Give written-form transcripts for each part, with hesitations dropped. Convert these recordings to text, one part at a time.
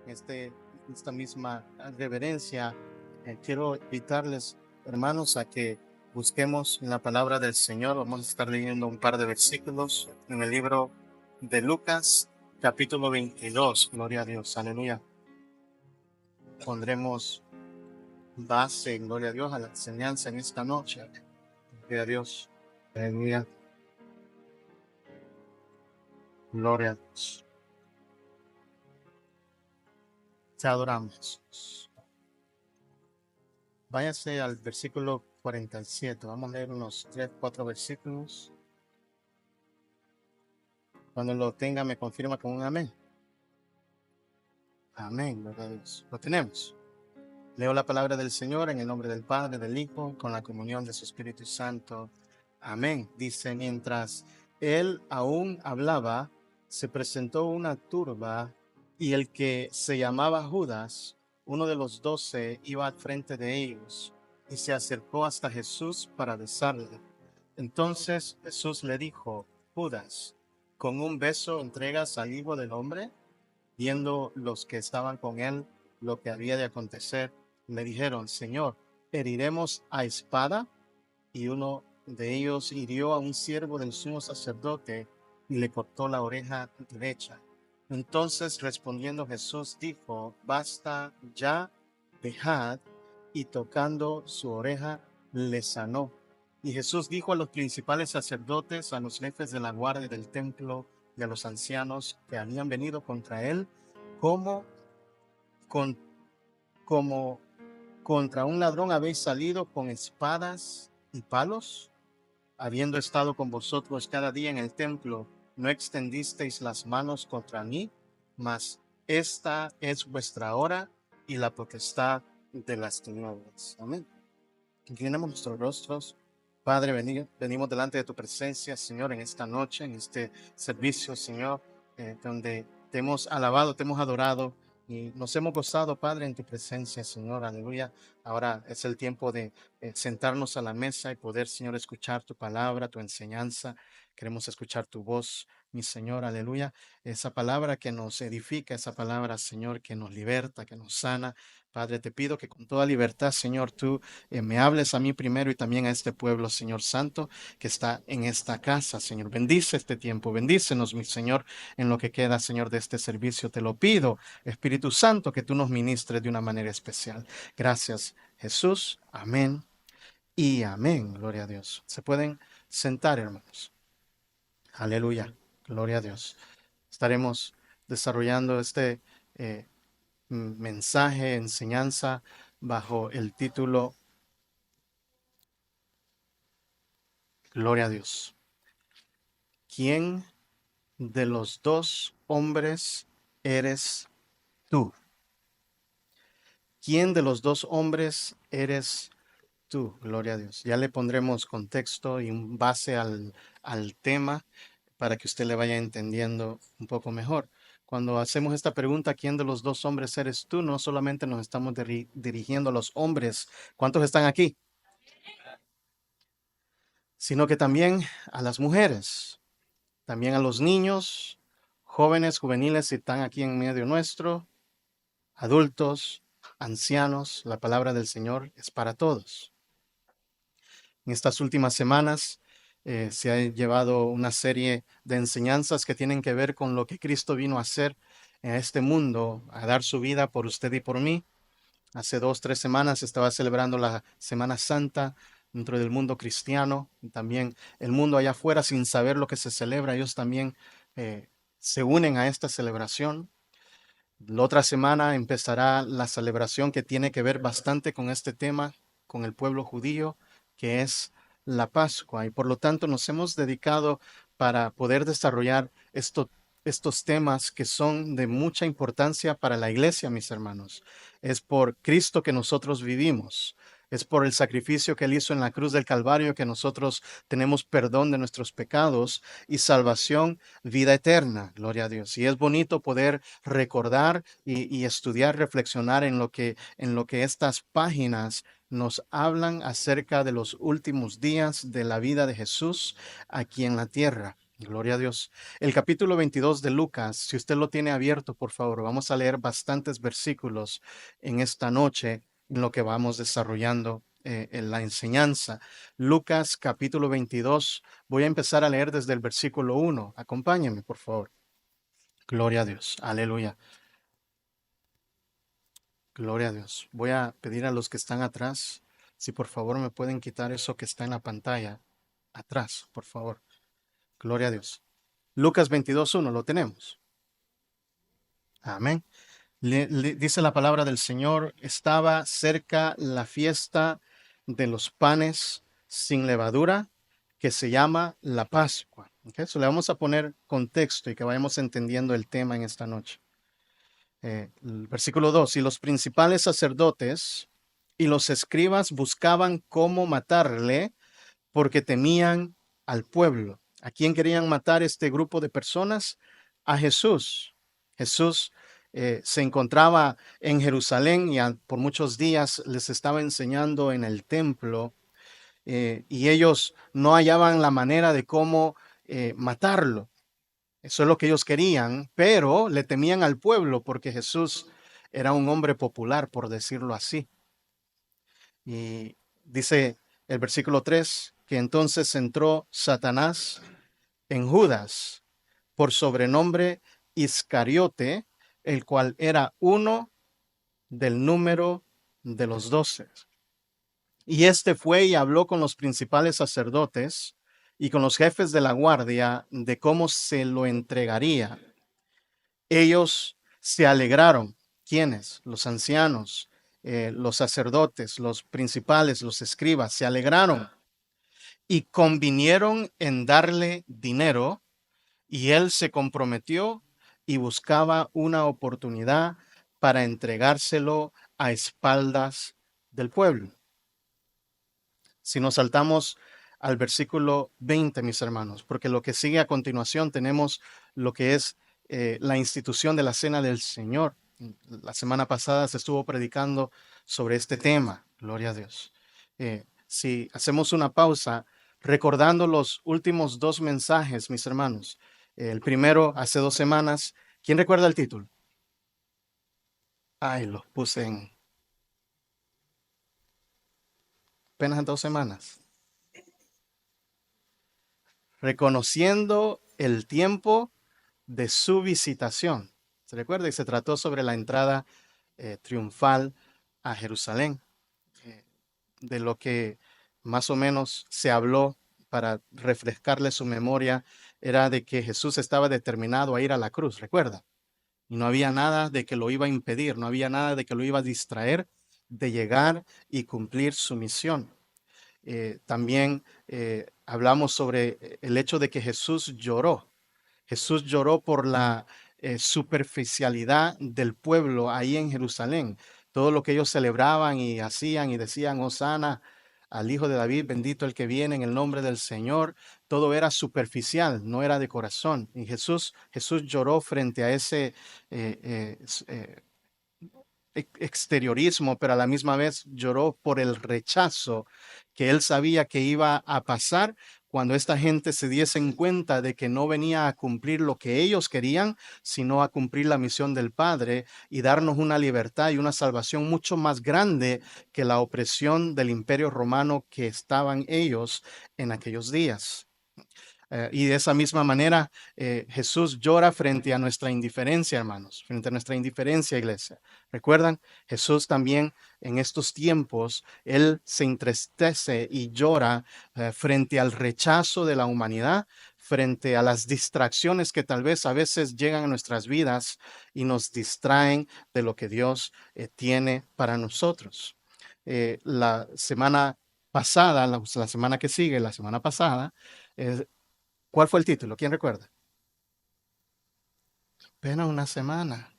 Esta misma reverencia, quiero invitarles, hermanos, a que busquemos en la palabra del Señor. Vamos a estar leyendo un par de versículos en el libro de Lucas, capítulo 22. Gloria a Dios, aleluya. Pondremos base, gloria a Dios, a la enseñanza en esta noche. Gloria a Dios, aleluya. Gloria a Dios. Te adoramos, Jesús. Váyase al versículo 47. Vamos a leer unos 3, 4 versículos. Cuando lo tenga, me confirma con un amén. Amén, gloria a Dios. Lo tenemos. Leo la palabra del Señor en el nombre del Padre, del Hijo, con la comunión de su Espíritu Santo. Amén. Dice, mientras él aún hablaba, se presentó una turba y el que se llamaba Judas, uno de los 12, iba al frente de ellos y se acercó hasta Jesús para besarle. Entonces Jesús le dijo, Judas, ¿con un beso entregas al Hijo del Hombre? Viendo los que estaban con él lo que había de acontecer, le dijeron, Señor, ¿heriremos a espada? Y uno de ellos hirió a un siervo del sumo sacerdote y le cortó la oreja derecha. Entonces respondiendo Jesús dijo, basta ya, dejad, y tocando su oreja le sanó. Y Jesús dijo a los principales sacerdotes, a los jefes de la guardia del templo y a los ancianos que habían venido contra él, como contra un ladrón habéis salido con espadas y palos, habiendo estado con vosotros cada día en el templo, no extendisteis las manos contra mí, mas esta es vuestra hora y la potestad de las tinieblas. Amén. Inclinamos nuestros rostros. Padre, venimos delante de tu presencia, Señor, en esta noche, en este servicio, Señor, donde te hemos alabado, te hemos adorado y nos hemos gozado, Padre, en tu presencia, Señor, aleluya. Ahora es el tiempo de sentarnos a la mesa y poder, Señor, escuchar tu palabra, tu enseñanza. Queremos escuchar tu voz, mi Señor, aleluya. Esa palabra que nos edifica, esa palabra, Señor, que nos liberta, que nos sana. Padre, te pido que con toda libertad, Señor, tú me hables a mí primero y también a este pueblo, Señor Santo, que está en esta casa, Señor. Bendice este tiempo, bendícenos, mi Señor, en lo que queda, Señor, de este servicio. Te lo pido, Espíritu Santo, que tú nos ministres de una manera especial. Gracias, Jesús. Amén y amén. Gloria a Dios. Se pueden sentar, hermanos. Aleluya. Gloria a Dios. Estaremos desarrollando este mensaje, enseñanza, bajo el título Gloria a Dios. ¿Quién de los dos hombres eres tú? ¿Quién de los dos hombres eres tú? Gloria a Dios. Ya le pondremos contexto y un base al tema para que usted le vaya entendiendo un poco mejor. Cuando hacemos esta pregunta, ¿quién de los dos hombres eres tú? No solamente nos estamos dirigiendo a los hombres. ¿Cuántos están aquí? Sino que también a las mujeres, también a los niños, jóvenes, juveniles, si están aquí en medio nuestro, adultos, ancianos. La palabra del Señor es para todos. En estas últimas semanas se ha llevado una serie de enseñanzas que tienen que ver con lo que Cristo vino a hacer en este mundo, a dar su vida por usted y por mí. Hace 2, 3 semanas estaba celebrando la Semana Santa dentro del mundo cristiano, y también el mundo allá afuera, sin saber lo que se celebra, ellos también se unen a esta celebración. La otra semana empezará la celebración que tiene que ver bastante con este tema, con el pueblo judío, que es la Pascua. Y por lo tanto nos hemos dedicado para poder desarrollar estos temas que son de mucha importancia para la iglesia, mis hermanos. Es por Cristo que nosotros vivimos. Es por el sacrificio que Él hizo en la cruz del Calvario que nosotros tenemos perdón de nuestros pecados y salvación, vida eterna. Gloria a Dios. Y es bonito poder recordar y estudiar, reflexionar en lo que estas páginas nos hablan acerca de los últimos días de la vida de Jesús aquí en la tierra. Gloria a Dios. El capítulo 22 de Lucas, si usted lo tiene abierto, por favor, vamos a leer bastantes versículos en esta noche en lo que vamos desarrollando en la enseñanza. Lucas capítulo 22, voy a empezar a leer desde el versículo 1. Acompáñenme, por favor. Gloria a Dios. Aleluya. Gloria a Dios. Voy a pedir a los que están atrás, si por favor me pueden quitar eso que está en la pantalla. Atrás, por favor. Gloria a Dios. Lucas 22:1, lo tenemos. Amén. Dice la palabra del Señor, estaba cerca la fiesta de los panes sin levadura, que se llama la Pascua. Okay, so le vamos a poner contexto y que vayamos entendiendo el tema en esta noche. El versículo 2, y los principales sacerdotes y los escribas buscaban cómo matarle porque temían al pueblo. ¿A quién querían matar este grupo de personas? A Jesús. Jesús se encontraba en Jerusalén y por muchos días les estaba enseñando en el templo y ellos no hallaban la manera de cómo matarlo. Eso es lo que ellos querían, pero le temían al pueblo porque Jesús era un hombre popular, por decirlo así. Y dice el versículo 3 que entonces entró Satanás en Judas, por sobrenombre Iscariote, el cual era uno del número de los 12. Y este fue y habló con los principales sacerdotes y con los jefes de la guardia de cómo se lo entregaría. Ellos se alegraron. ¿Quiénes? Los ancianos, los sacerdotes, los principales, los escribas, se alegraron y convinieron en darle dinero, y él se comprometió y buscaba una oportunidad para entregárselo a espaldas del pueblo. Si nos saltamos al versículo 20, mis hermanos, porque lo que sigue a continuación tenemos lo que es la institución de la Cena del Señor. La semana pasada se estuvo predicando sobre este tema, gloria a Dios. Si hacemos una pausa, recordando los últimos dos mensajes, mis hermanos. El primero, hace 2 semanas. ¿Quién recuerda el título? Ay, lo puse en apenas 2 semanas. Reconociendo el tiempo de su visitación. ¿Se recuerda? Y se trató sobre la entrada triunfal a Jerusalén. De lo que más o menos se habló para refrescarle su memoria era de que Jesús estaba determinado a ir a la cruz, ¿recuerda? Y no había nada de que lo iba a impedir, no había nada de que lo iba a distraer de llegar y cumplir su misión. También hablamos sobre el hecho de que Jesús lloró. Jesús lloró por la superficialidad del pueblo ahí en Jerusalén. Todo lo que ellos celebraban y hacían y decían, Hosana al Hijo de David, bendito el que viene en el nombre del Señor. Todo era superficial, no era de corazón. Y Jesús lloró frente a ese exteriorismo, pero a la misma vez lloró por el rechazo que él sabía que iba a pasar cuando esta gente se diesen cuenta de que no venía a cumplir lo que ellos querían, sino a cumplir la misión del Padre y darnos una libertad y una salvación mucho más grande que la opresión del imperio romano que estaban ellos en aquellos días. Y de esa misma manera, Jesús llora frente a nuestra indiferencia, hermanos, frente a nuestra indiferencia, iglesia. ¿Recuerdan? Jesús también en estos tiempos, Él se entristece y llora frente al rechazo de la humanidad, frente a las distracciones que tal vez a veces llegan a nuestras vidas y nos distraen de lo que Dios tiene para nosotros. La semana pasada, la semana que sigue, la semana pasada, ¿cuál fue el título? ¿Quién recuerda? Apenas una semana.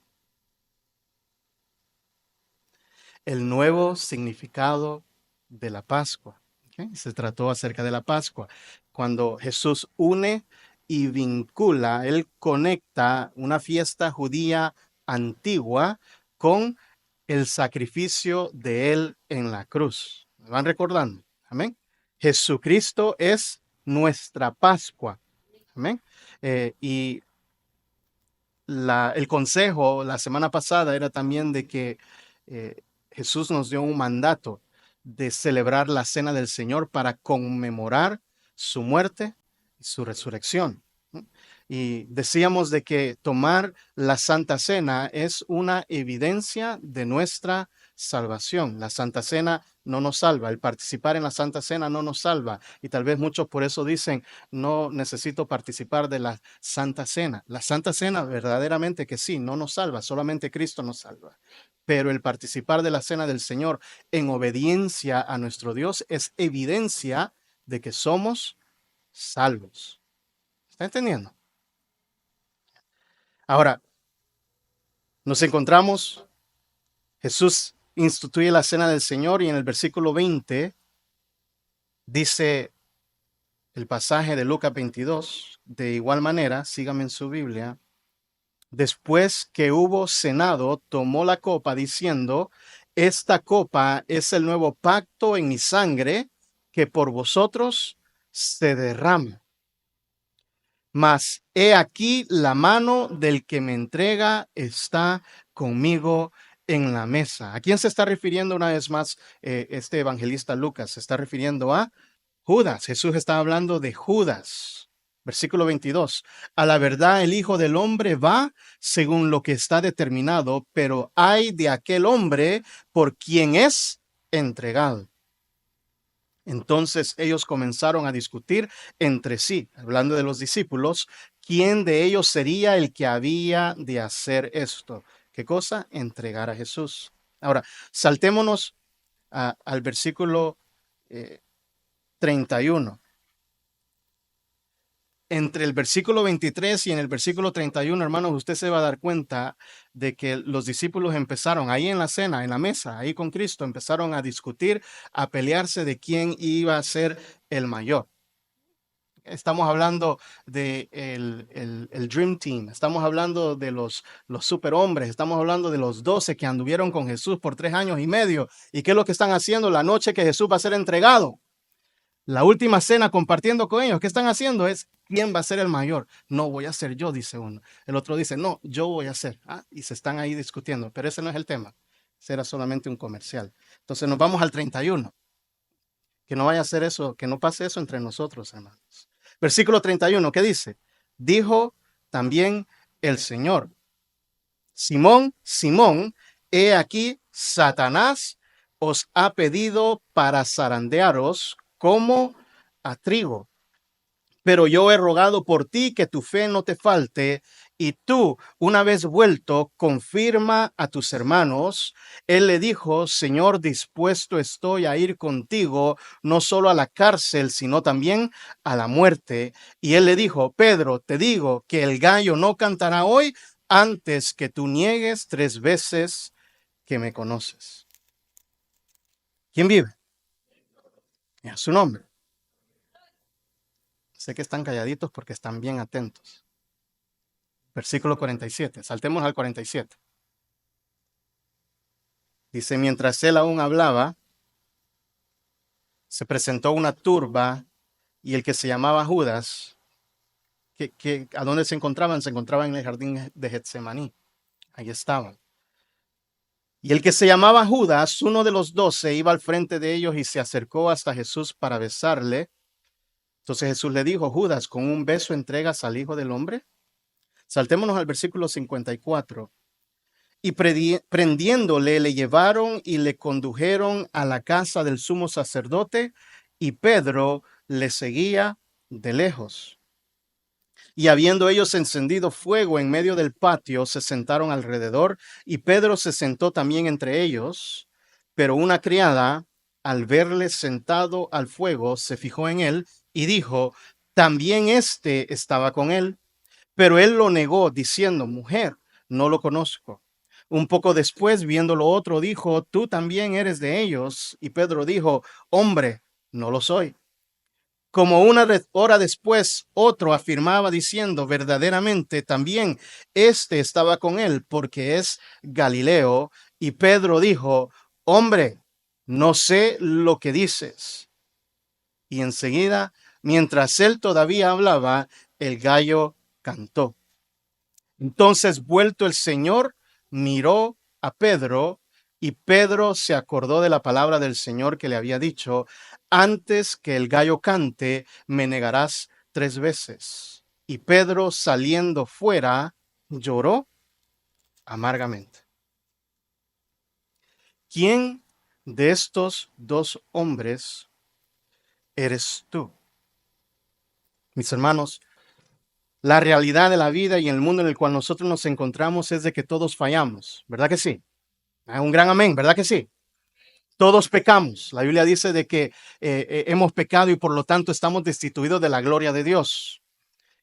El nuevo significado de la Pascua. ¿Okay? Se trató acerca de la Pascua. Cuando Jesús une y vincula, Él conecta una fiesta judía antigua con el sacrificio de Él en la cruz. ¿Me van recordando? Amén. Jesucristo es nuestra Pascua. Amén. Y el consejo la semana pasada era también de que Jesús nos dio un mandato de celebrar la cena del Señor para conmemorar su muerte y su resurrección. Y decíamos de que tomar la Santa Cena es una evidencia de nuestra salvación. La Santa Cena no nos salva, el participar en la Santa Cena no nos salva. Y tal vez muchos por eso dicen, no necesito participar de la Santa Cena. La Santa Cena verdaderamente que sí, no nos salva, solamente Cristo nos salva. Pero el participar de la Cena del Señor en obediencia a nuestro Dios es evidencia de que somos salvos. ¿Está entendiendo? Ahora, nos encontramos, Jesús instituye la cena del Señor y en el versículo 20 dice el pasaje de Lucas 22, de igual manera, síganme en su Biblia, después que hubo cenado, tomó la copa diciendo, esta copa es el nuevo pacto en mi sangre que por vosotros se derrama. Mas he aquí la mano del que me entrega está conmigo en la mesa. ¿A quién se está refiriendo una vez más este evangelista Lucas? Se está refiriendo a Judas. Jesús está hablando de Judas. Versículo 22. A la verdad el Hijo del Hombre va según lo que está determinado, pero hay de aquel hombre por quien es entregado. Entonces ellos comenzaron a discutir entre sí, hablando de los discípulos, quién de ellos sería el que había de hacer esto. ¿Qué cosa? Entregar a Jesús. Ahora, saltémonos al versículo 31. Entre el versículo 23 y en el versículo 31, hermanos, usted se va a dar cuenta de que los discípulos empezaron ahí en la cena, en la mesa, ahí con Cristo, empezaron a discutir, a pelearse de quién iba a ser el mayor. Estamos hablando de el Dream Team, estamos hablando de los superhombres, estamos hablando de los 12 que anduvieron con Jesús por 3 años y medio. ¿Y qué es lo que están haciendo la noche que Jesús va a ser entregado? La última cena compartiendo con ellos. ¿Qué están haciendo? Es quién va a ser el mayor. No voy a ser yo, dice uno. El otro dice, no, yo voy a ser. Y se están ahí discutiendo, pero ese no es el tema. Ese era solamente un comercial. Entonces nos vamos al 31. Que no vaya a ser eso, que no pase eso entre nosotros, hermanos. Versículo 31, ¿qué dice? Dijo también el Señor, Simón, Simón, he aquí, Satanás os ha pedido para zarandearos como a trigo. Pero yo he rogado por ti que tu fe no te falte, y tú, una vez vuelto, confirma a tus hermanos. Él le dijo, Señor, dispuesto estoy a ir contigo, no solo a la cárcel, sino también a la muerte. Y él le dijo, Pedro, te digo que el gallo no cantará hoy antes que tú niegues 3 veces que me conoces. ¿Quién vive? A su nombre. Sé que están calladitos porque están bien atentos. Versículo 47. Saltemos al 47. Dice, mientras él aún hablaba, se presentó una turba y el que se llamaba Judas, ¿a dónde se encontraban? Se encontraban en el jardín de Getsemaní. Ahí estaban. Y el que se llamaba Judas, uno de los 12, iba al frente de ellos y se acercó hasta Jesús para besarle. Entonces Jesús le dijo, Judas, ¿con un beso entregas al Hijo del Hombre? Saltémonos al versículo 54. Y prendiéndole, le llevaron y le condujeron a la casa del sumo sacerdote, y Pedro le seguía de lejos. Y habiendo ellos encendido fuego en medio del patio, se sentaron alrededor, y Pedro se sentó también entre ellos. Pero una criada, al verle sentado al fuego, se fijó en él y dijo, también éste estaba con él. Pero él lo negó, diciendo, mujer, no lo conozco. Un poco después, viendo lo otro, dijo, tú también eres de ellos. Y Pedro dijo, hombre, no lo soy. Como una hora después, otro afirmaba diciendo, verdaderamente también este estaba con él, porque es Galileo. Y Pedro dijo, hombre, no sé lo que dices. Y enseguida, mientras él todavía hablaba, el gallo cantó. Entonces, vuelto el Señor, miró a Pedro, y Pedro se acordó de la palabra del Señor que le había dicho: antes que el gallo cante, me negarás 3 veces. Y Pedro, saliendo fuera, lloró amargamente. ¿Quién de estos dos hombres eres tú? Mis hermanos, la realidad de la vida y el mundo en el cual nosotros nos encontramos es de que todos fallamos, ¿verdad que sí? Un gran amén, ¿verdad que sí? Todos pecamos. La Biblia dice de que hemos pecado y por lo tanto estamos destituidos de la gloria de Dios.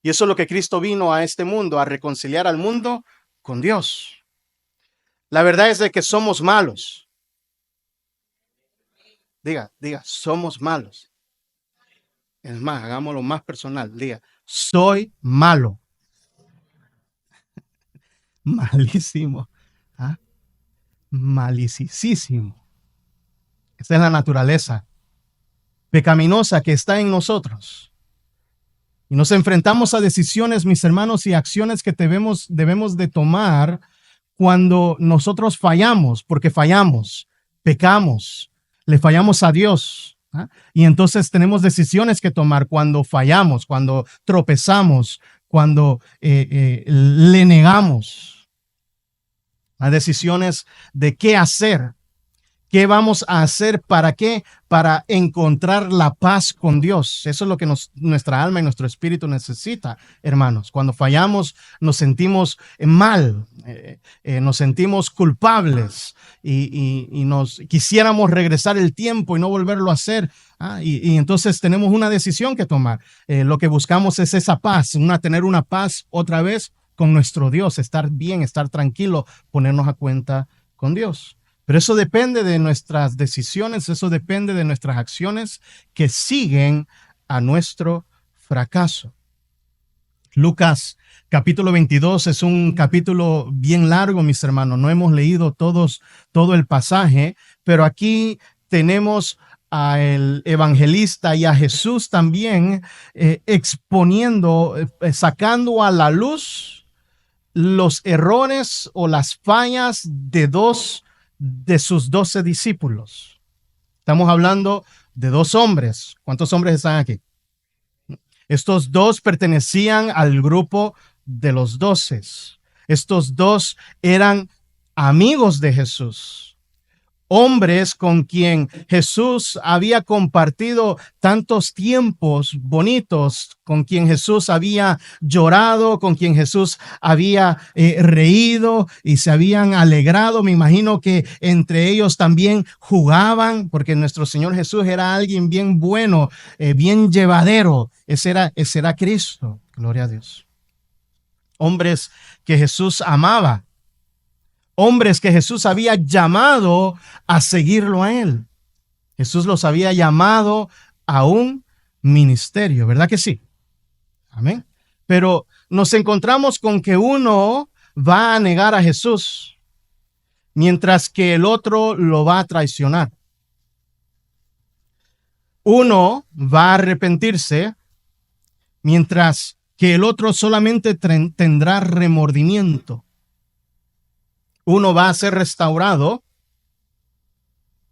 Y eso es lo que Cristo vino a este mundo, a reconciliar al mundo con Dios. La verdad es de que somos malos. Diga, somos malos. Es más, hagámoslo más personal. Diga, soy malo. Malísimo. ¿Ah? Malicísimo. Esa es la naturaleza pecaminosa que está en nosotros. Y nos enfrentamos a decisiones, mis hermanos, y acciones que debemos de tomar cuando nosotros fallamos, porque fallamos, pecamos, le fallamos a Dios. ¿Ah? Y entonces tenemos decisiones que tomar cuando fallamos, cuando tropezamos, cuando le negamos. Las decisiones de qué hacer. ¿Qué vamos a hacer? ¿Para qué? Para encontrar la paz con Dios. Eso es lo que nuestra alma y nuestro espíritu necesita, hermanos. Cuando fallamos nos sentimos mal, nos sentimos culpables y nos quisiéramos regresar el tiempo y no volverlo a hacer. Y entonces tenemos una decisión que tomar. Lo que buscamos es esa paz, tener una paz otra vez con nuestro Dios, estar bien, estar tranquilo, ponernos a cuenta con Dios. Pero eso depende de nuestras decisiones, eso depende de nuestras acciones que siguen a nuestro fracaso. Lucas capítulo 22 es un capítulo bien largo, mis hermanos. No hemos leído todo el pasaje, pero aquí tenemos al evangelista y a Jesús también exponiendo, sacando a la luz los errores o las fallas de dos de sus 12 discípulos. Estamos hablando de 2 hombres. ¿Cuántos hombres están aquí? Estos 2 pertenecían al grupo de los 12. Estos 2 eran amigos de Jesús. Hombres con quien Jesús había compartido tantos tiempos bonitos, con quien Jesús había llorado, con quien Jesús había reído y se habían alegrado. Me imagino que entre ellos también jugaban, porque nuestro Señor Jesús era alguien bien bueno, bien llevadero. Ese era Cristo. Gloria a Dios. Hombres que Jesús amaba. Hombres que Jesús había llamado a seguirlo a él. Jesús los había llamado a un ministerio, ¿verdad que sí? Amén. Pero nos encontramos con que uno va a negar a Jesús, mientras que el otro lo va a traicionar. Uno va a arrepentirse, mientras que el otro solamente tendrá remordimiento. Uno va a ser restaurado,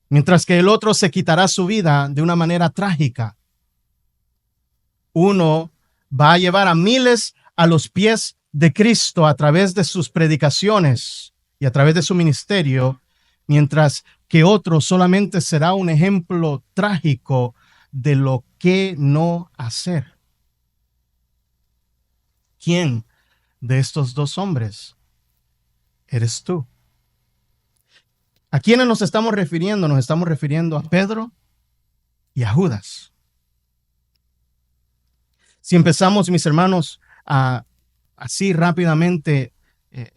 mientras que el otro se quitará su vida de una manera trágica. Uno va a llevar a miles a los pies de Cristo a través de sus predicaciones y a través de su ministerio, mientras que otro solamente será un ejemplo trágico de lo que no hacer. ¿Quién de estos 2 hombres eres tú? ¿A quiénes nos estamos refiriendo? Nos estamos refiriendo a Pedro y a Judas. Si empezamos, mis hermanos, a así rápidamente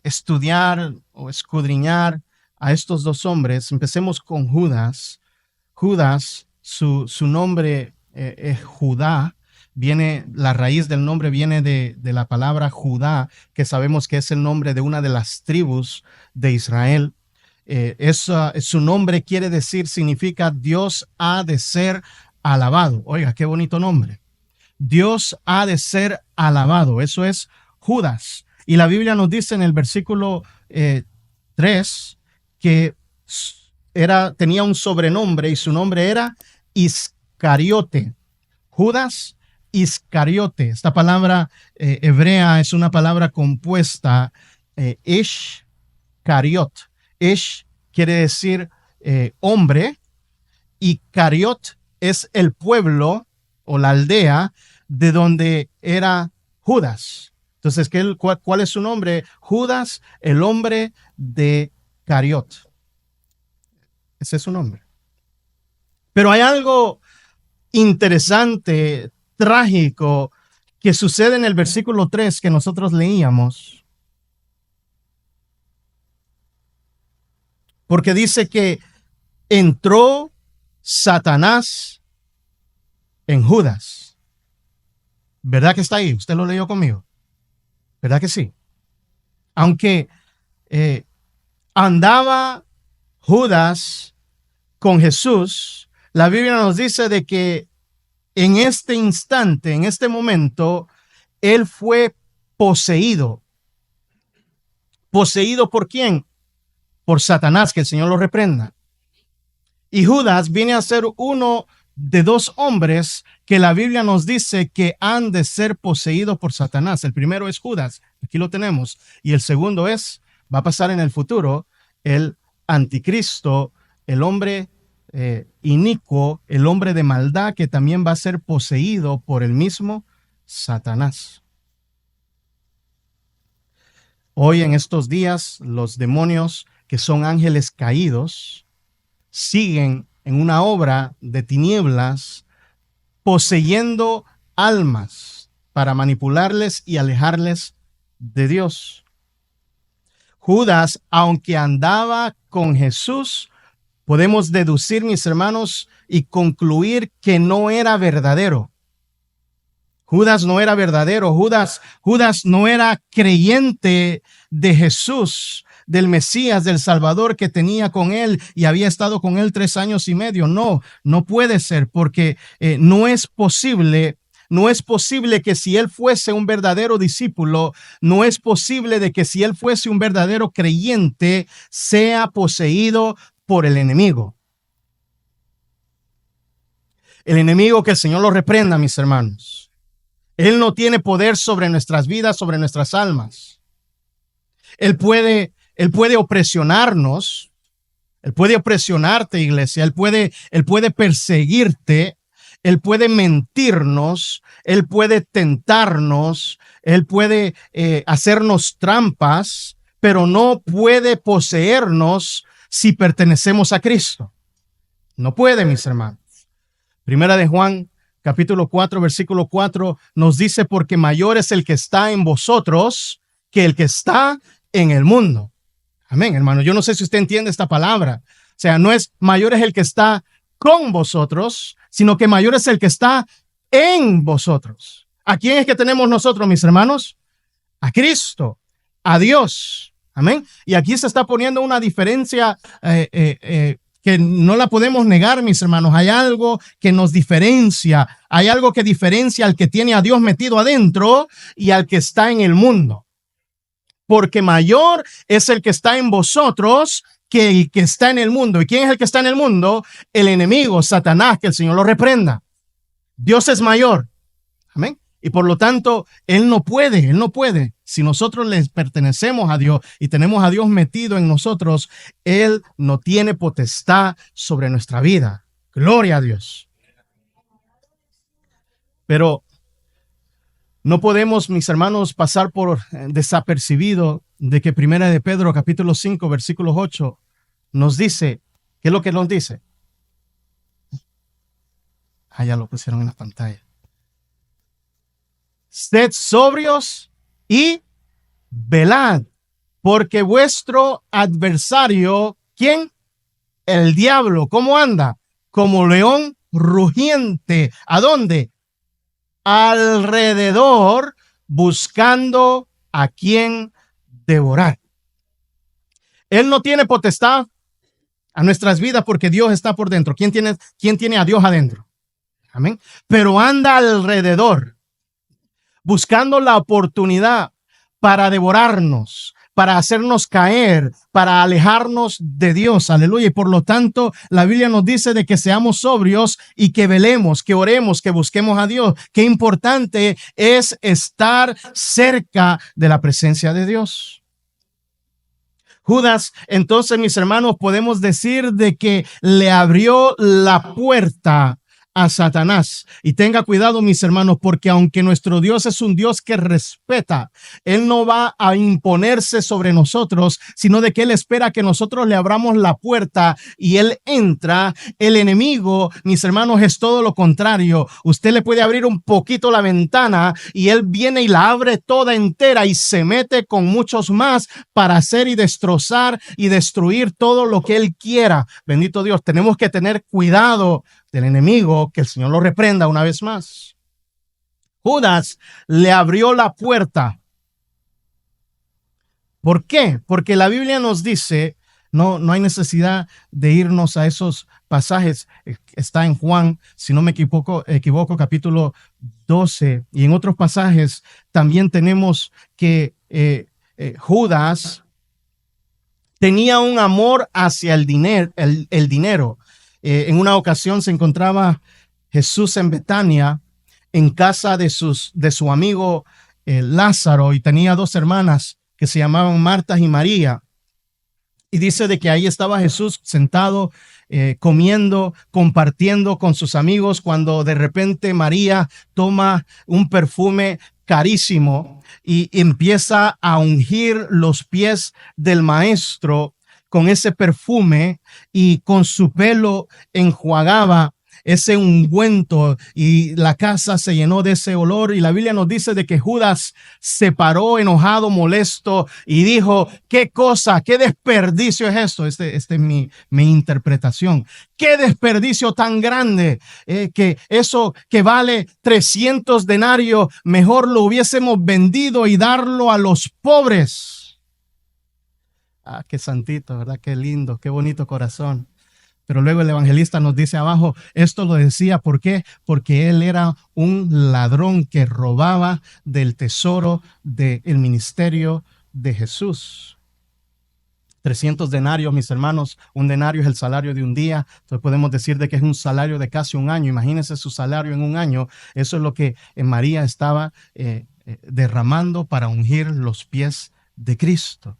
estudiar o escudriñar a estos 2 hombres, empecemos con Judas. Judas, su nombre es Judá. La raíz del nombre viene de la palabra Judá, que sabemos que es el nombre de una de las tribus de Israel. Su nombre significa Dios ha de ser alabado. Oiga, qué bonito nombre. Dios ha de ser alabado. Eso es Judas. Y la Biblia nos dice en el versículo 3 que tenía un sobrenombre y su nombre era Iscariote. Judas Iscariote. Esta palabra hebrea es una palabra compuesta, Ish Cariot. Ish quiere decir hombre, y Cariot es el pueblo o la aldea de donde era Judas. Entonces, ¿cuál es su nombre? Judas, el hombre de Cariot. Ese es su nombre. Pero hay algo interesante, trágico, que sucede en el versículo 3 que nosotros leíamos. Porque dice que entró Satanás en Judas. ¿Verdad que está ahí? ¿Usted lo leyó conmigo? ¿Verdad que sí? Aunque andaba Judas con Jesús, la Biblia nos dice de que en este instante, en este momento, él fue poseído. ¿Poseído por quién? Por Satanás, que el Señor lo reprenda. Y Judas viene a ser uno de dos hombres que la Biblia nos dice que han de ser poseídos por Satanás. El primero es Judas, aquí lo tenemos, y el segundo va a pasar en el futuro, el anticristo, el hombre inicuo, el hombre de maldad, que también va a ser poseído por el mismo Satanás. Hoy en estos días, los demonios, que son ángeles caídos, siguen en una obra de tinieblas, poseyendo almas para manipularles y alejarles de Dios. Judas, aunque andaba con Jesús, podemos deducir, mis hermanos, y concluir que no era verdadero. Judas no era verdadero. Judas no era creyente de Jesús, del Mesías, del Salvador, que tenía con él y había estado con él 3 años y medio. No puede ser, porque no es posible. No es posible que si él fuese un verdadero discípulo, no es posible de que si él fuese un verdadero creyente, sea poseído por el enemigo. El enemigo, que el Señor lo reprenda, mis hermanos. Él no tiene poder sobre nuestras vidas, sobre nuestras almas. Él puede opresionarnos. Él puede opresionarte, iglesia. Él puede perseguirte. Él puede mentirnos. Él puede tentarnos. Él puede hacernos trampas, pero no puede poseernos si pertenecemos a Cristo. No puede, mis hermanos. Primera de Juan, capítulo 4, versículo 4, nos dice: porque mayor es el que está en vosotros que el que está en el mundo. Amén, hermano. Yo no sé si usted entiende esta palabra. O sea, no es mayor es el que está con vosotros, sino que mayor es el que está en vosotros. ¿A quién es que tenemos nosotros, mis hermanos? A Cristo, a Dios. Amén. Y aquí se está poniendo una diferencia que no la podemos negar, mis hermanos. Hay algo que nos diferencia. Hay algo que diferencia al que tiene a Dios metido adentro y al que está en el mundo. Porque mayor es el que está en vosotros que el que está en el mundo. ¿Y quién es el que está en el mundo? El enemigo, Satanás, que el Señor lo reprenda. Dios es mayor. Amén. Y por lo tanto, Él no puede. Si nosotros les pertenecemos a Dios y tenemos a Dios metido en nosotros, Él no tiene potestad sobre nuestra vida. Gloria a Dios. Pero no podemos, mis hermanos, pasar por desapercibido de que Primera de Pedro, capítulo 5, versículo 8, nos dice, ¿qué es lo que nos dice? Ya lo pusieron en la pantalla. Sed sobrios y velad, porque vuestro adversario, ¿quién? El diablo. ¿Cómo anda? Como león rugiente. ¿A dónde? Alrededor, buscando a quien devorar. Él no tiene potestad a nuestras vidas porque Dios está por dentro. ¿Quién tiene a Dios adentro? Amén. Pero anda alrededor, buscando la oportunidad para devorarnos, para hacernos caer, para alejarnos de Dios. Aleluya. Y por lo tanto, la Biblia nos dice de que seamos sobrios y que velemos, que oremos, que busquemos a Dios. Qué importante es estar cerca de la presencia de Dios. Judas, entonces, mis hermanos, podemos decir de que le abrió la puerta a Satanás. Y tenga cuidado, mis hermanos, porque aunque nuestro Dios es un Dios que respeta, Él no va a imponerse sobre nosotros, sino de que Él espera que nosotros le abramos la puerta y Él entra. El enemigo, mis hermanos, es todo lo contrario. Usted le puede abrir un poquito la ventana y Él viene y la abre toda entera y se mete con muchos más para hacer y destrozar y destruir todo lo que Él quiera. Bendito Dios, tenemos que tener cuidado del enemigo, que el Señor lo reprenda una vez más. Judas le abrió la puerta. ¿Por qué? Porque la Biblia nos dice, no hay necesidad de irnos a esos pasajes. Está en Juan, si no me equivoco, capítulo 12. Y en otros pasajes también tenemos que Judas tenía un amor hacia el dinero. En una ocasión se encontraba Jesús en Betania, en casa de su amigo Lázaro, y tenía dos hermanas que se llamaban Marta y María. Y dice de que ahí estaba Jesús sentado, comiendo, compartiendo con sus amigos, cuando de repente María toma un perfume carísimo y empieza a ungir los pies del maestro con ese perfume, y con su pelo enjuagaba ese ungüento y la casa se llenó de ese olor. Y la Biblia nos dice de que Judas se paró enojado, molesto, y dijo: ¿qué cosa? ¿Qué desperdicio es esto? Este es mi interpretación. ¿Qué desperdicio tan grande? Que eso que vale 300 denarios, mejor lo hubiésemos vendido y darlo a los pobres. Ah, qué santito, ¿verdad? Qué lindo, qué bonito corazón. Pero luego el evangelista nos dice abajo, esto lo decía, ¿por qué? Porque él era un ladrón que robaba del tesoro del ministerio de Jesús. 300 denarios, mis hermanos. Un denario es el salario de un día. Entonces podemos decir de que es un salario de casi un año. Imagínense su salario en un año. Eso es lo que María estaba derramando para ungir los pies de Cristo.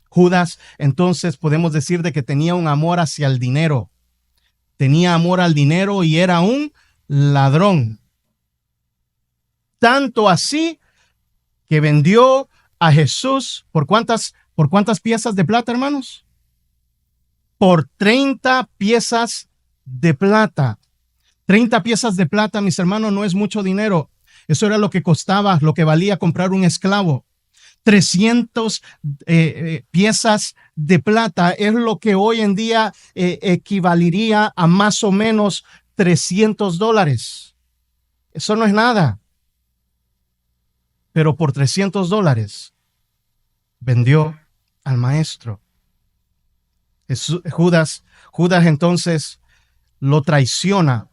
Judas, entonces, podemos decir de que tenía un amor hacia el dinero. Tenía amor al dinero y era un ladrón. Tanto así que vendió a Jesús ¿por cuántas piezas de plata, hermanos? Por 30 piezas de plata. 30 piezas de plata, mis hermanos, no es mucho dinero. Eso era lo que costaba, lo que valía comprar un esclavo. 300 piezas de plata es lo que hoy en día equivalería a más o menos $300. Eso no es nada. Pero por $300 vendió al maestro. Judas entonces lo traiciona.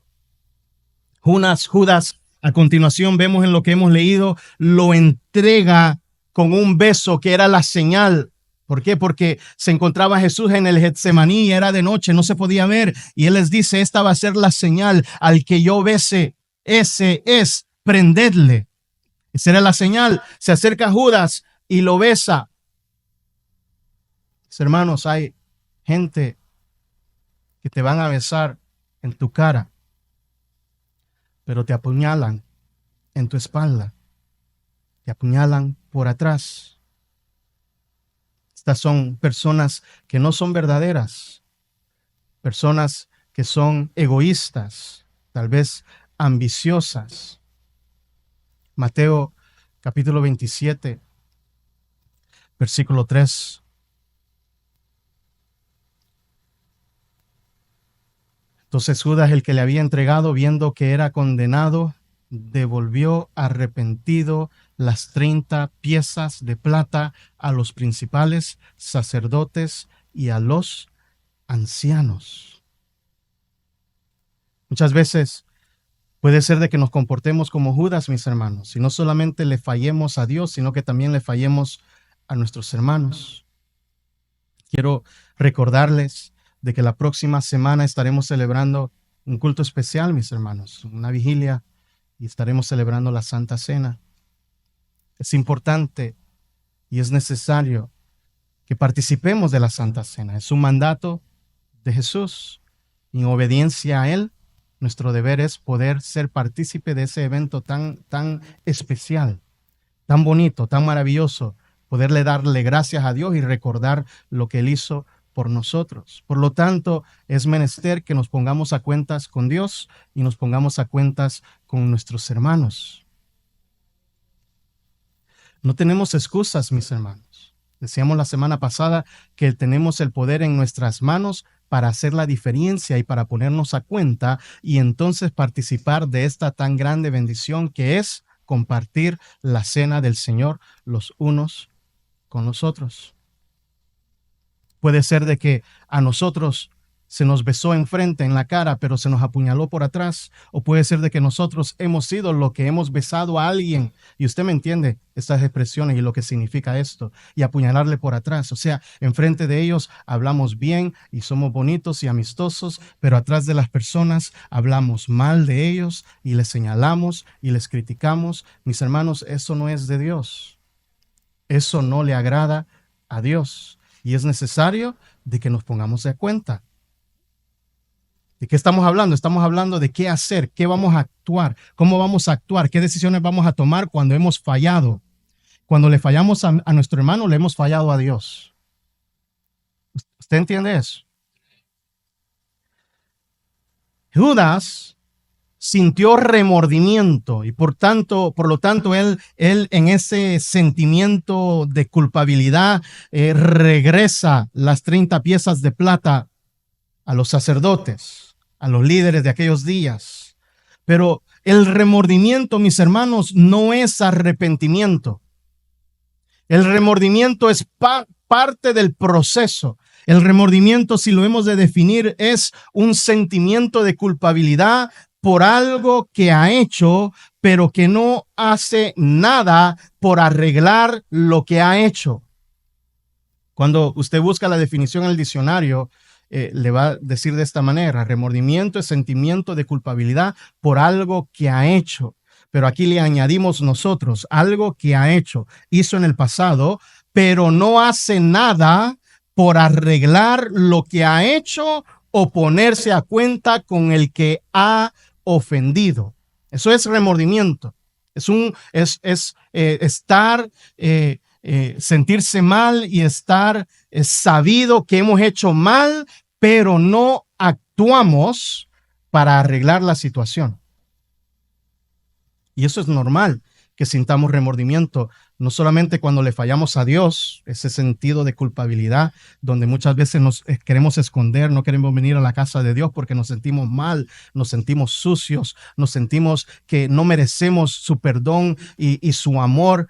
Judas, a continuación vemos en lo que hemos leído, lo entrega con un beso que era la señal. ¿Por qué? Porque se encontraba Jesús en el Getsemaní y era de noche, no se podía ver. Y él les dice, esta va a ser la señal: al que yo bese, ese es, prendedle. Esa era la señal. Se acerca Judas y lo besa. Mis hermanos, hay gente que te van a besar en tu cara, pero te apuñalan en tu espalda. Te apuñalan por atrás. Estas son personas que no son verdaderas, personas que son egoístas, tal vez ambiciosas. Mateo capítulo 27, versículo 3. Entonces Judas, el que le había entregado, viendo que era condenado, devolvió arrepentido las 30 piezas de plata a los principales sacerdotes y a los ancianos. Muchas veces Puede ser de que nos comportemos como Judas, mis hermanos, y no solamente le fallemos a Dios, sino que también le fallemos a nuestros hermanos. Quiero recordarles de que la próxima semana estaremos celebrando un culto especial, mis hermanos, una vigilia, y estaremos celebrando la Santa Cena. Es importante y es necesario que participemos de la Santa Cena. Es un mandato de Jesús. En obediencia a Él, nuestro deber es poder ser partícipe de ese evento tan especial, tan bonito, tan maravilloso, poderle darle gracias a Dios y recordar lo que Él hizo por nosotros. Por lo tanto, es menester que nos pongamos a cuentas con Dios y nos pongamos a cuentas con nuestros hermanos. No tenemos excusas, mis hermanos. Decíamos la semana pasada que tenemos el poder en nuestras manos para hacer la diferencia y para ponernos a cuenta y entonces participar de esta tan grande bendición que es compartir la cena del Señor los unos con los otros. Puede ser de que a nosotros se nos besó enfrente en la cara, pero se nos apuñaló por atrás. O puede ser de que nosotros hemos sido lo que hemos besado a alguien. Y usted me entiende estas expresiones y lo que significa esto. Y apuñalarle por atrás. O sea, enfrente de ellos hablamos bien y somos bonitos y amistosos, pero atrás de las personas hablamos mal de ellos y les señalamos y les criticamos. Mis hermanos, eso no es de Dios. Eso no le agrada a Dios. Y es necesario de que nos pongamos de cuenta. ¿De qué estamos hablando? Estamos hablando de qué hacer, qué vamos a actuar, cómo vamos a actuar, qué decisiones vamos a tomar cuando hemos fallado. Cuando le fallamos a nuestro hermano, le hemos fallado a Dios. ¿Usted entiende eso? Judas sintió remordimiento y por lo tanto, él en ese sentimiento de culpabilidad regresa las 30 piezas de plata a los sacerdotes, a los líderes de aquellos días. Pero el remordimiento, mis hermanos, no es arrepentimiento. El remordimiento es parte del proceso. El remordimiento, si lo hemos de definir, es un sentimiento de culpabilidad por algo que ha hecho, pero que no hace nada por arreglar lo que ha hecho. Cuando usted busca la definición en el diccionario, le va a decir de esta manera: remordimiento es sentimiento de culpabilidad por algo que ha hecho. Pero aquí le añadimos nosotros, algo que ha hecho, hizo en el pasado, pero no hace nada por arreglar lo que ha hecho o ponerse a cuenta con el que ha ofendido. Eso es remordimiento. Sentirse mal y estar sabido que hemos hecho mal, pero no actuamos para arreglar la situación. Y eso es normal, que sintamos remordimiento, no solamente cuando le fallamos a Dios, ese sentido de culpabilidad, donde muchas veces nos queremos esconder, no queremos venir a la casa de Dios porque nos sentimos mal, nos sentimos sucios, nos sentimos que no merecemos su perdón y su amor,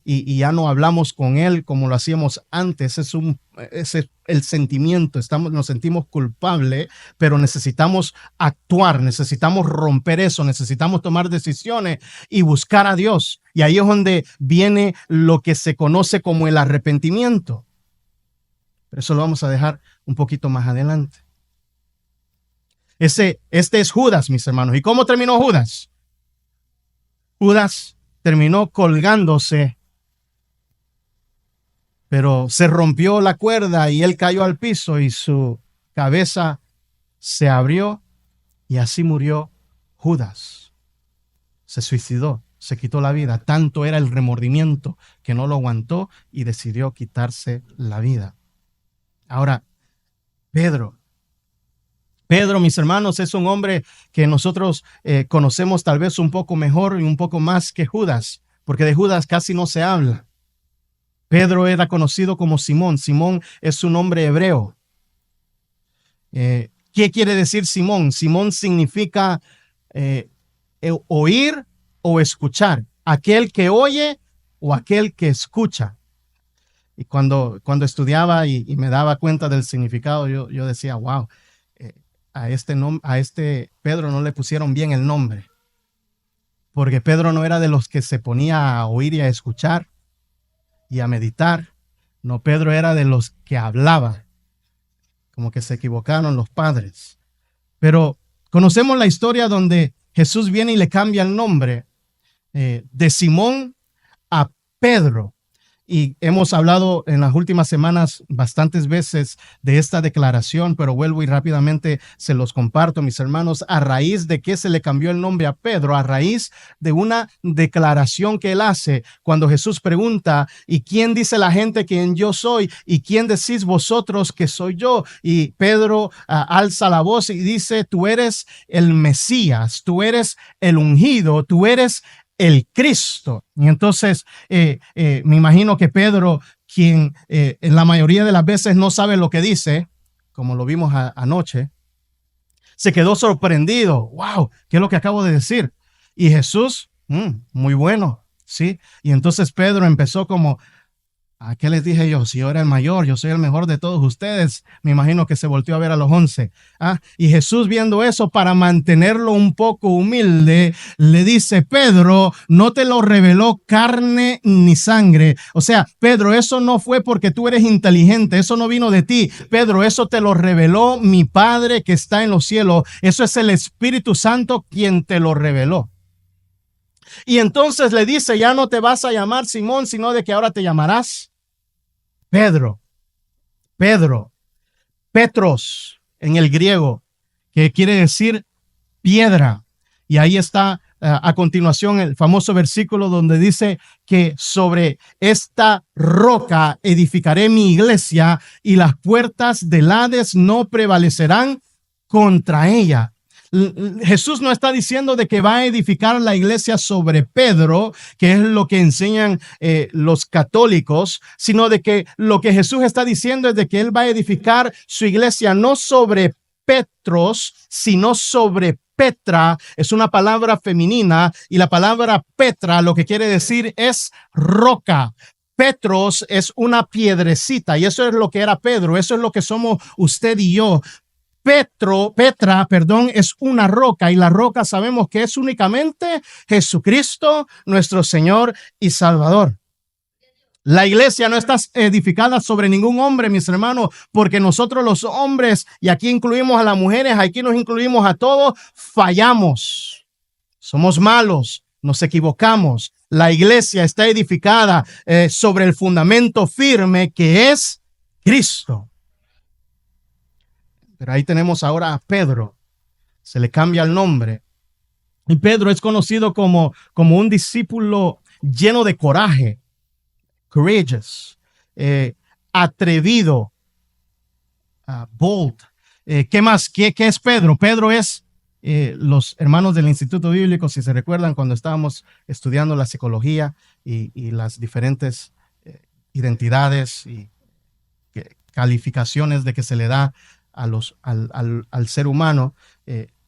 y ya no hablamos con Él como lo hacíamos antes. Ese es el sentimiento, nos sentimos culpables, pero necesitamos actuar, necesitamos romper eso, necesitamos tomar decisiones y buscar a Dios. Y ahí es donde viene lo que se conoce como el arrepentimiento. Pero eso lo vamos a dejar un poquito más adelante. Este es Judas, mis hermanos. ¿Y cómo terminó Judas? Judas terminó colgándose, pero se rompió la cuerda y él cayó al piso y su cabeza se abrió y así murió Judas. Se suicidó, se quitó la vida. Tanto era el remordimiento que no lo aguantó y decidió quitarse la vida. Ahora, Pedro, mis hermanos, es un hombre que nosotros conocemos tal vez un poco mejor y un poco más que Judas, porque de Judas casi no se habla. Pedro era conocido como Simón. Simón es un nombre hebreo. ¿Qué quiere decir Simón? Simón significa oír o escuchar. Aquel que oye o aquel que escucha. Y cuando estudiaba y me daba cuenta del significado, yo decía, wow, a este Pedro no le pusieron bien el nombre. porque Pedro no era de los que se ponía a oír y a escuchar y a meditar. No, Pedro era de los que hablaba, como que se equivocaron los padres. Pero conocemos la historia donde Jesús viene y le cambia el nombre de Simón a Pedro. Y hemos hablado en las últimas semanas bastantes veces de esta declaración, pero vuelvo y rápidamente se los comparto, mis hermanos, a raíz de que se le cambió el nombre a Pedro, a raíz de una declaración que él hace cuando Jesús pregunta, ¿y quién dice la gente que yo soy? ¿Y quién decís vosotros que soy yo? Y Pedro alza la voz y dice, tú eres el Mesías, tú eres el ungido, tú eres el Cristo. Y entonces me imagino que Pedro, quien en la mayoría de las veces no sabe lo que dice, como lo vimos anoche, se quedó sorprendido. Wow, ¿qué es lo que acabo de decir? Y Jesús, muy bueno, ¿sí? Y entonces Pedro empezó como, ¿a qué les dije yo? Si yo era el mayor, yo soy el mejor de todos ustedes. Me imagino que se volteó a ver a los 11. Y Jesús, viendo eso, para mantenerlo un poco humilde, le dice, Pedro, no te lo reveló carne ni sangre. O sea, Pedro, eso no fue porque tú eres inteligente, eso no vino de ti. Pedro, eso te lo reveló mi Padre que está en los cielos. Eso es el Espíritu Santo quien te lo reveló. Y entonces le dice, ya no te vas a llamar Simón, sino de que ahora te llamarás Pedro. Pedro, Petros en el griego, que quiere decir piedra. Y ahí está a continuación el famoso versículo donde dice que sobre esta roca edificaré mi iglesia y las puertas del Hades no prevalecerán contra ella. Jesús no está diciendo de que va a edificar la iglesia sobre Pedro, que es lo que enseñan los católicos, sino de que lo que Jesús está diciendo es de que él va a edificar su iglesia no sobre Petros, sino sobre Petra. Es una palabra femenina y la palabra Petra lo que quiere decir es roca. Petros es una piedrecita y eso es lo que era Pedro, eso es lo que somos usted y yo. Petra, es una roca y la roca sabemos que es únicamente Jesucristo, nuestro Señor y Salvador. La iglesia no está edificada sobre ningún hombre, mis hermanos, porque nosotros los hombres, y aquí incluimos a las mujeres, aquí nos incluimos a todos, fallamos. Somos malos, nos equivocamos. La iglesia está edificada sobre el fundamento firme que es Cristo. Pero ahí tenemos ahora a Pedro, se le cambia el nombre. Y Pedro es conocido como un discípulo lleno de coraje, courageous, atrevido, bold. ¿Qué más? ¿Qué es Pedro? Pedro es, los hermanos del Instituto Bíblico, si se recuerdan, cuando estábamos estudiando la psicología y las diferentes identidades y calificaciones de que se le da al ser humano,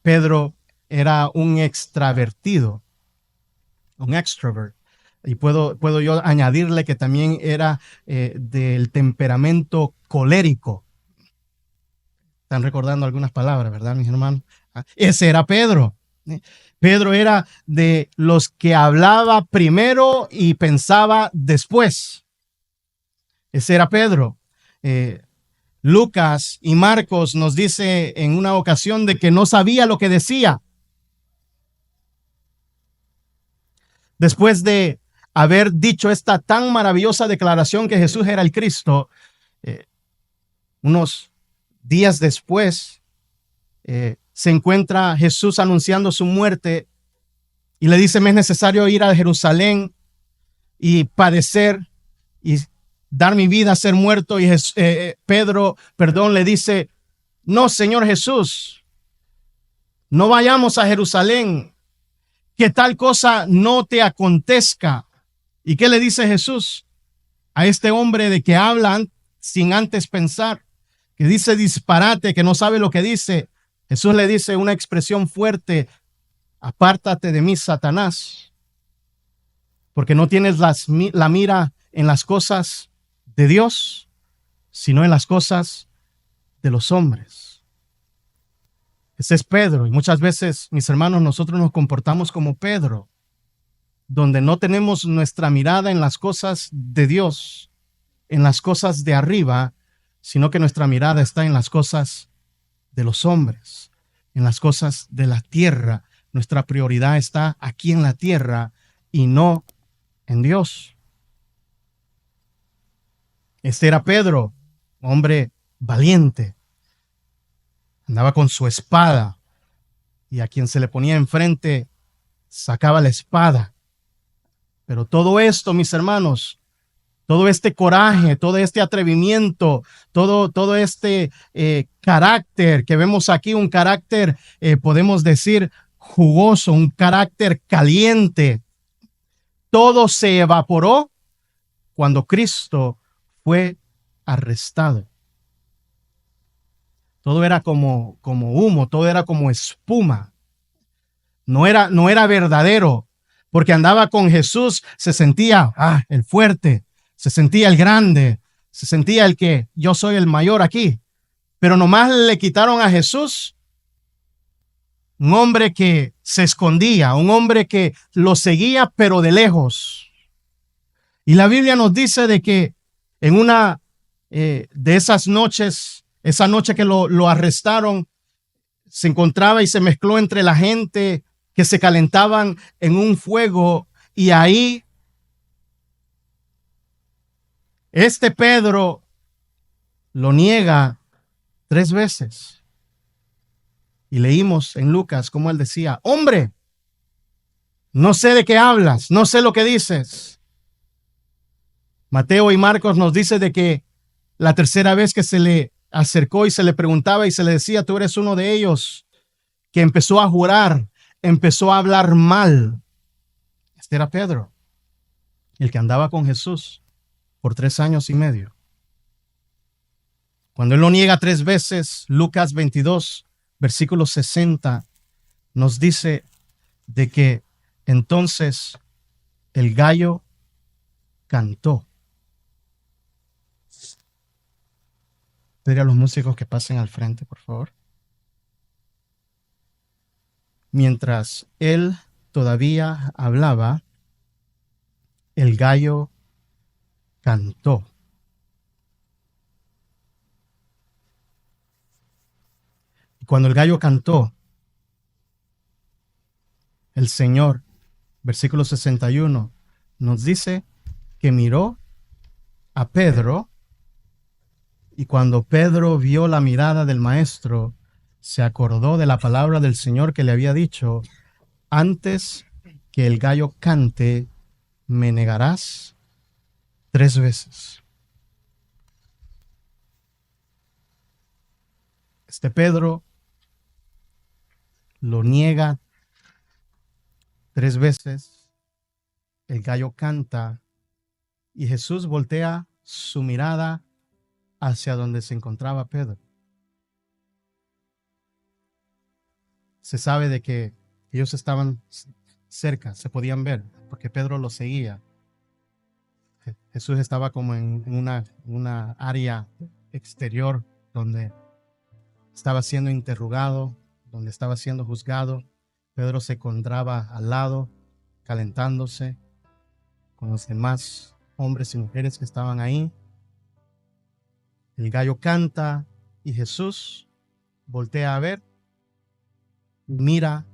Pedro era un extravertido, un extrovert. Y puedo yo añadirle que también era del temperamento colérico. Están recordando algunas palabras, ¿verdad, mis hermanos? Ese era Pedro. Pedro era de los que hablaba primero y pensaba después. Ese era Pedro. Lucas y Marcos nos dice en una ocasión de que no sabía lo que decía. Después de haber dicho esta tan maravillosa declaración que Jesús era el Cristo, unos días después se encuentra Jesús anunciando su muerte y le dice, me es necesario ir a Jerusalén y padecer y dar mi vida a ser muerto. Y Pedro, le dice, no, Señor Jesús, no vayamos a Jerusalén, que tal cosa no te acontezca. ¿Y qué le dice Jesús a este hombre de que habla sin antes pensar, que dice disparate, que no sabe lo que dice? Jesús le dice una expresión fuerte, apártate de mí, Satanás, porque no tienes la mira en las cosas de Dios, sino en las cosas de los hombres. Ese es Pedro. Y muchas veces, mis hermanos, nosotros nos comportamos como Pedro. donde no tenemos nuestra mirada en las cosas de Dios, en las cosas de arriba, sino que nuestra mirada está en las cosas de los hombres, en las cosas de la tierra. Nuestra prioridad está aquí en la tierra y no en Dios. Este era Pedro, hombre valiente. Andaba con su espada y a quien se le ponía enfrente sacaba la espada. Pero todo esto, mis hermanos, todo este coraje, todo este atrevimiento, todo este carácter que vemos aquí, un carácter, podemos decir, jugoso, un carácter caliente, todo se evaporó cuando Cristo fue arrestado. Todo era como humo, todo era como espuma. No era verdadero, porque andaba con Jesús, se sentía el fuerte, se sentía el grande, se sentía el que yo soy el mayor aquí. Pero nomás le quitaron a Jesús, un hombre que se escondía, un hombre que lo seguía pero de lejos. Y la Biblia nos dice de que en una de esas noches, esa noche que lo arrestaron, se encontraba y se mezcló entre la gente que se calentaban en un fuego, y ahí este Pedro lo niega 3 veces. Y leímos en Lucas cómo él decía: hombre, no sé de qué hablas, no sé lo que dices. Mateo y Marcos nos dice de que la tercera vez que se le acercó y se le preguntaba y se le decía: tú eres uno de ellos, que empezó a jurar, empezó a hablar mal. Este era Pedro, el que andaba con Jesús por 3 años y medio. Cuando él lo niega 3 veces, Lucas 22, versículo 60, nos dice de que entonces el gallo cantó. Pediré a los músicos que pasen al frente, por favor. Mientras él todavía hablaba, el gallo cantó. Y cuando el gallo cantó, el Señor, versículo 61, nos dice que miró a Pedro, y cuando Pedro vio la mirada del maestro, se acordó de la palabra del Señor que le había dicho: antes que el gallo cante, me negarás 3 veces. Este Pedro lo niega 3 veces, el gallo canta, y Jesús voltea su mirada hacia donde se encontraba Pedro. Se sabe de que ellos estaban cerca, se podían ver, porque Pedro lo seguía. Jesús estaba como en una área exterior donde estaba siendo interrogado, donde estaba siendo juzgado. Pedro se encontraba al lado, calentándose con los demás hombres y mujeres que estaban ahí. El gallo canta y Jesús voltea a ver, mira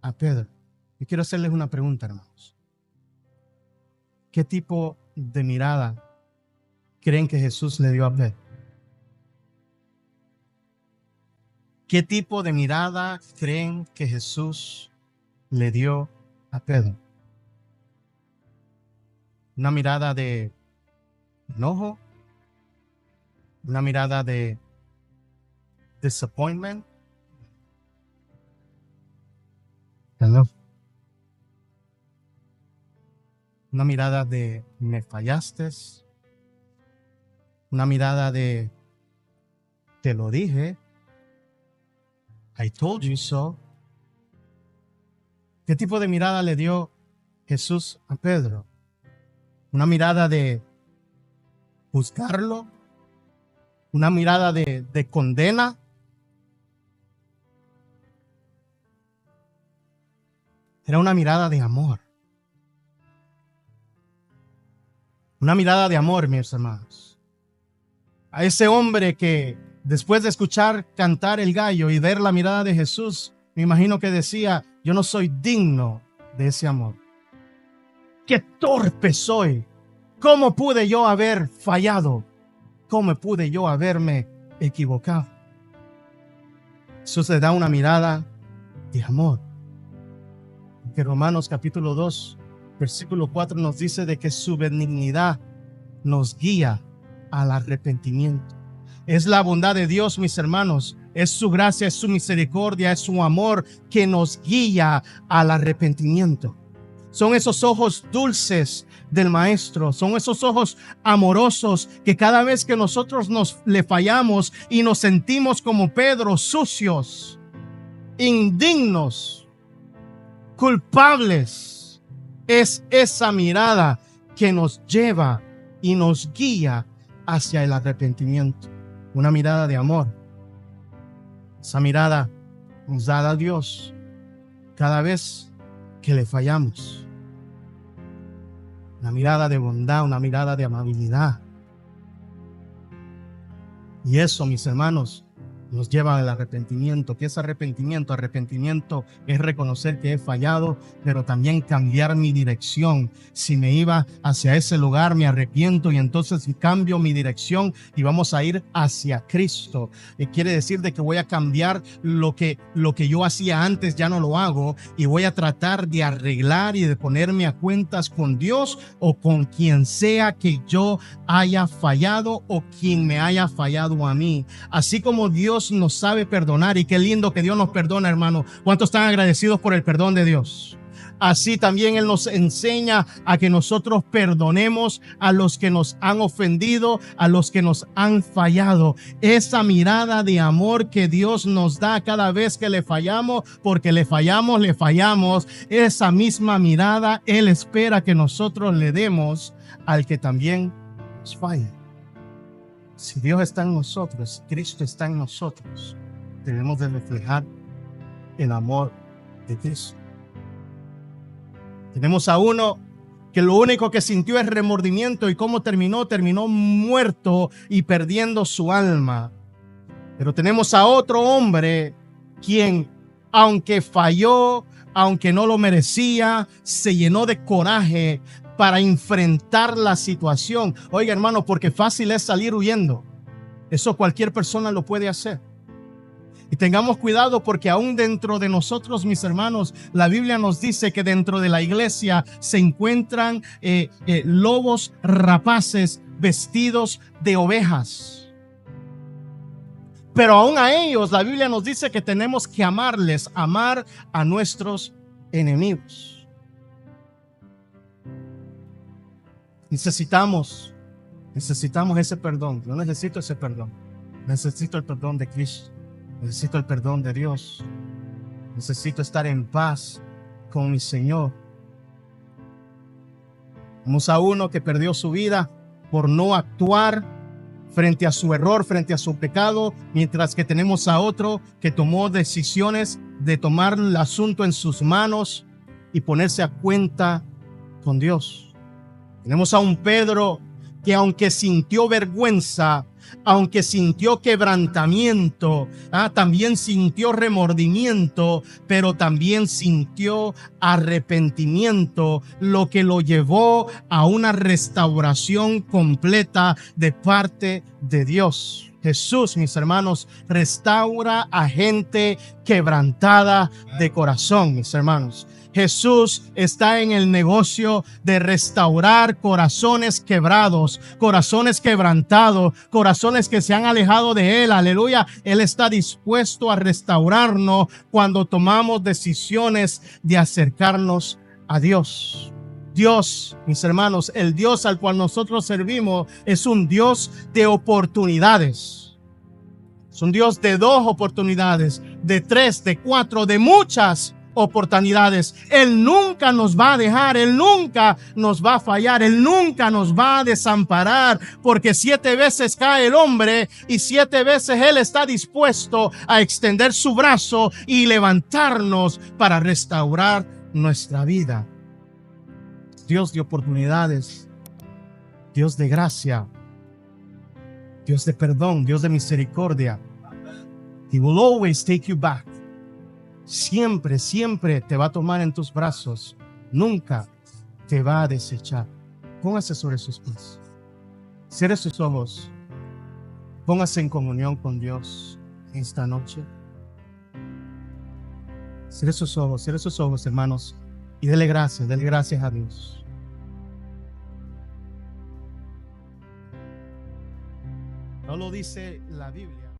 a Pedro. Y quiero hacerles una pregunta, hermanos. ¿Qué tipo de mirada creen que Jesús le dio a Pedro? ¿Qué tipo de mirada creen que Jesús le dio a Pedro? ¿Una mirada de enojo? ¿Una mirada de disappointment? Hello. ¿Una mirada de me fallaste? ¿Una mirada de te lo dije? I told you so. ¿Qué tipo de mirada le dio Jesús a Pedro? ¿Una mirada de juzgarlo? ¿Una mirada de condena? Era una mirada de amor. Una mirada de amor, mis hermanos. A ese hombre que después de escuchar cantar el gallo y ver la mirada de Jesús, me imagino que decía, yo no soy digno de ese amor. ¡Qué torpe soy! ¿Cómo pude yo haber fallado? ¿Cómo pude yo haberme equivocado? Jesús le da una mirada de amor. Que Romanos capítulo 2, versículo 4 nos dice de que su benignidad nos guía al arrepentimiento. Es la bondad de Dios, mis hermanos. Es su gracia, es su misericordia, es su amor que nos guía al arrepentimiento. Son esos ojos dulces del Maestro, son esos ojos amorosos que cada vez que nosotros le fallamos y nos sentimos como Pedro, sucios, indignos, culpables, es esa mirada que nos lleva y nos guía hacia el arrepentimiento. Una mirada de amor. Esa mirada nos da a Dios cada vez que le fallamos. Una mirada de bondad, una mirada de amabilidad. Y eso, mis hermanos, nos lleva al arrepentimiento. ¿Qué es arrepentimiento? Arrepentimiento es reconocer que he fallado, pero también cambiar mi dirección. Si me iba hacia ese lugar, me arrepiento y entonces cambio mi dirección y vamos a ir hacia Cristo. Quiere decir de que voy a cambiar lo que yo hacía antes, ya no lo hago, y voy a tratar de arreglar y de ponerme a cuentas con Dios o con quien sea que yo haya fallado o quien me haya fallado a mí. Así como Dios nos sabe perdonar, y qué lindo que Dios nos perdona, hermano. ¿Cuántos están agradecidos por el perdón de Dios? Así también Él nos enseña a que nosotros perdonemos a los que nos han ofendido, a los que nos han fallado. Esa mirada de amor que Dios nos da cada vez que le fallamos, porque le fallamos. Esa misma mirada Él espera que nosotros le demos al que también nos falla. Si Dios está en nosotros, Cristo está en nosotros, debemos de reflejar el amor de Cristo. Tenemos a uno que lo único que sintió es remordimiento, y cómo terminó muerto y perdiendo su alma. Pero tenemos a otro hombre quien, aunque falló, aunque no lo merecía, se llenó de coraje para enfrentar la situación. Oiga, hermano, porque fácil es salir huyendo. Eso cualquier persona lo puede hacer. Y tengamos cuidado, porque aún dentro de nosotros, mis hermanos, la Biblia nos dice que dentro de la iglesia se encuentran lobos rapaces vestidos de ovejas. Pero aún a ellos la Biblia nos dice que tenemos que amarles, amar a nuestros enemigos. Necesitamos ese perdón. Yo necesito ese perdón. Necesito el perdón de Cristo. Necesito el perdón de Dios. Necesito estar en paz con mi Señor. Vamos a uno que perdió su vida por no actuar frente a su error, frente a su pecado, mientras que tenemos a otro que tomó decisiones de tomar el asunto en sus manos y ponerse a cuenta con Dios. Tenemos a un Pedro que, aunque sintió vergüenza, aunque sintió quebrantamiento, también sintió remordimiento, pero también sintió arrepentimiento, lo que lo llevó a una restauración completa de parte de Dios. Jesús, mis hermanos, restaura a gente quebrantada de corazón, mis hermanos. Jesús está en el negocio de restaurar corazones quebrados, corazones quebrantados, corazones que se han alejado de Él. Aleluya. Él está dispuesto a restaurarnos cuando tomamos decisiones de acercarnos a Dios. Dios, mis hermanos, el Dios al cual nosotros servimos es un Dios de oportunidades. Es un Dios de 2 oportunidades, de 3, de 4, de muchas oportunidades. Él nunca nos va a dejar, Él nunca nos va a fallar, Él nunca nos va a desamparar, porque 7 veces cae el hombre y 7 veces Él está dispuesto a extender su brazo y levantarnos para restaurar nuestra vida. Dios de oportunidades. Dios de gracia, Dios de perdón, Dios de misericordia. He will always take you back. Siempre, siempre te va a tomar en tus brazos. Nunca te va a desechar. Póngase sobre sus pies. Cierre sus ojos. Póngase en comunión con Dios esta noche. Cierre sus ojos, hermanos, y dele gracias a Dios. No lo dice la Biblia.